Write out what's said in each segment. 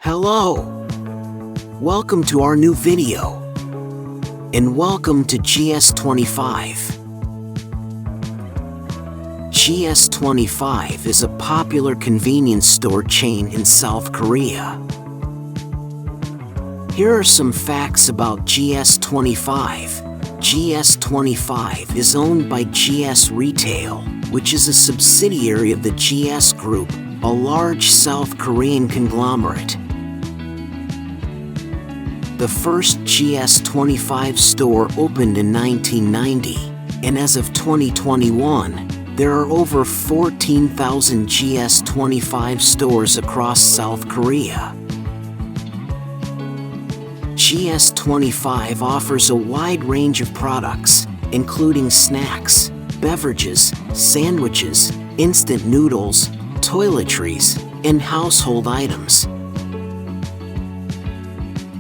Hello! Welcome to our new video. And welcome to GS25. GS25 is a popular convenience store chain in South Korea. Here are some facts about GS25. GS25 is owned by GS Retail, which is a subsidiary of the GS Group, a large South Korean conglomerate. The first GS25 store opened in 1990, and as of 2021, there are over 14,000 GS25 stores across South Korea. GS25 offers a wide range of products, including snacks, beverages, sandwiches, instant noodles, toiletries, and household items.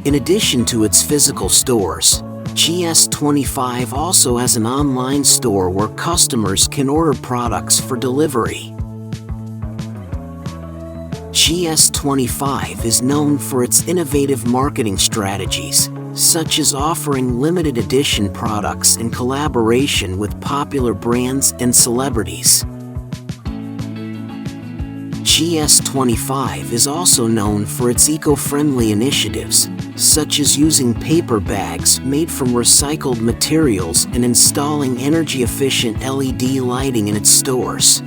In addition to its physical stores, GS25 also has an online store where customers can order products for delivery. GS25 is known for its innovative marketing strategies, such as offering limited edition products in collaboration with popular brands and celebrities. GS25 is also known for its eco-friendly initiatives, such as using paper bags made from recycled materials and installing energy-efficient LED lighting in its stores.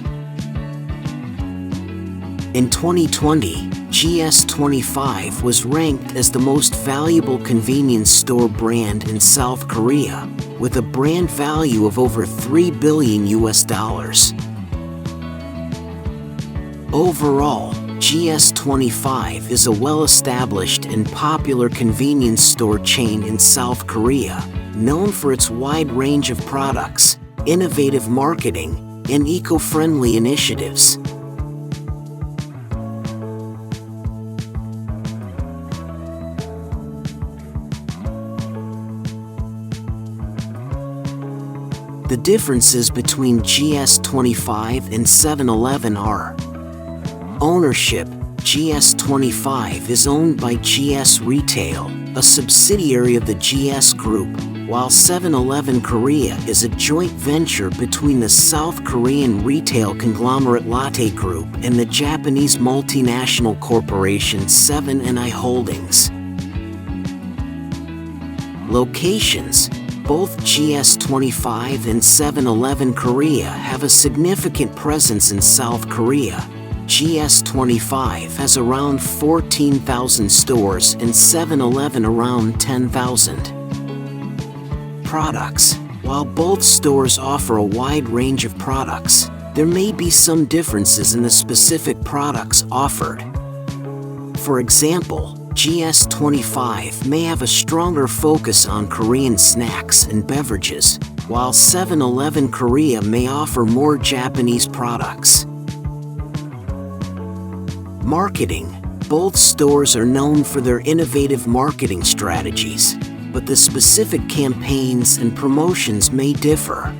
In 2020, GS25 was ranked as the most valuable convenience store brand in South Korea, with a brand value of over $3 billion. Overall, GS25 is a well-established and popular convenience store chain in South Korea, known for its wide range of products, innovative marketing, and eco-friendly initiatives. The differences between GS25 and 7-Eleven are: ownership. GS25 is owned by GS Retail, a subsidiary of the GS Group, while 7-Eleven Korea is a joint venture between the South Korean retail conglomerate Lotte Group and the Japanese multinational corporation 7-I Holdings. Locations. Both GS25 and 7-Eleven Korea have a significant presence in South Korea. GS25 has around 14,000 stores and 7-Eleven around 10,000. Products. While both stores offer a wide range of products, there may be some differences in the specific products offered. For example, GS25 may have a stronger focus on Korean snacks and beverages, while 7-Eleven Korea may offer more Japanese products. Marketing. Both stores are known for their innovative marketing strategies, but the specific campaigns and promotions may differ.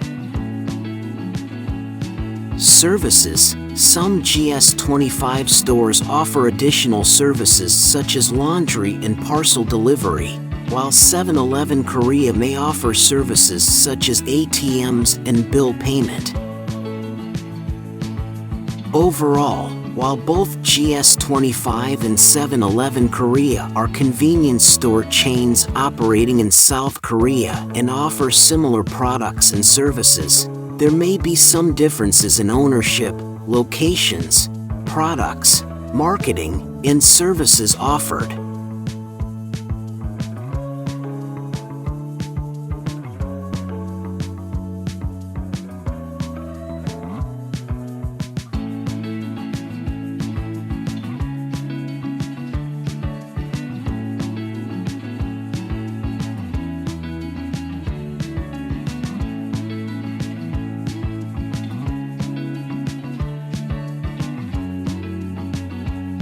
Services. Some GS25 stores offer additional services such as laundry and parcel delivery, while 7-Eleven Korea may offer services such as ATMs and bill payment. Overall, while both GS25 and 7-Eleven Korea are convenience store chains operating in South Korea and offer similar products and services, there may be some differences in ownership, locations, products, marketing, and services offered.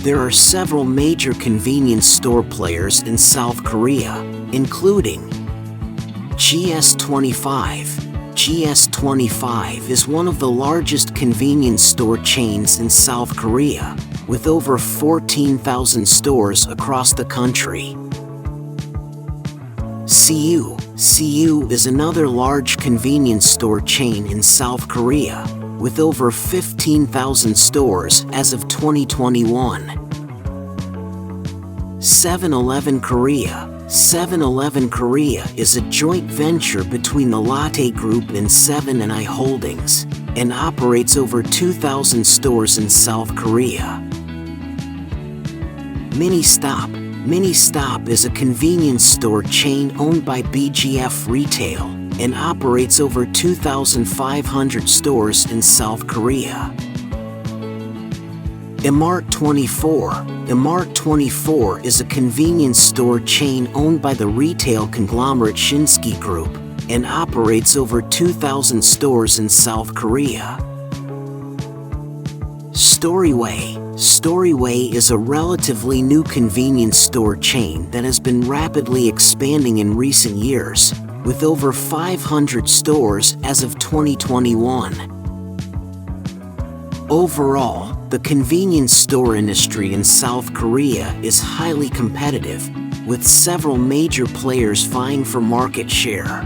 There are several major convenience store players in South Korea, including GS25. GS25 is one of the largest convenience store chains in South Korea, with over 14,000 stores across the country. Seoul is another large convenience store chain in South Korea, with over 15,000 stores as of 2021. 7-Eleven Korea. 7-Eleven Korea is a joint venture between the Lotte Group and 7 & I Holdings, and operates over 2,000 stores in South Korea. Ministop is a convenience store chain owned by BGF Retail and operates over 2,500 stores in South Korea. Mart24 is a convenience store chain owned by the retail conglomerate Shinsegae Group and operates over 2,000 stores in South Korea. Storyway is a relatively new convenience store chain that has been rapidly expanding in recent years, with over 500 stores as of 2021. Overall, the convenience store industry in South Korea is highly competitive, with several major players vying for market share.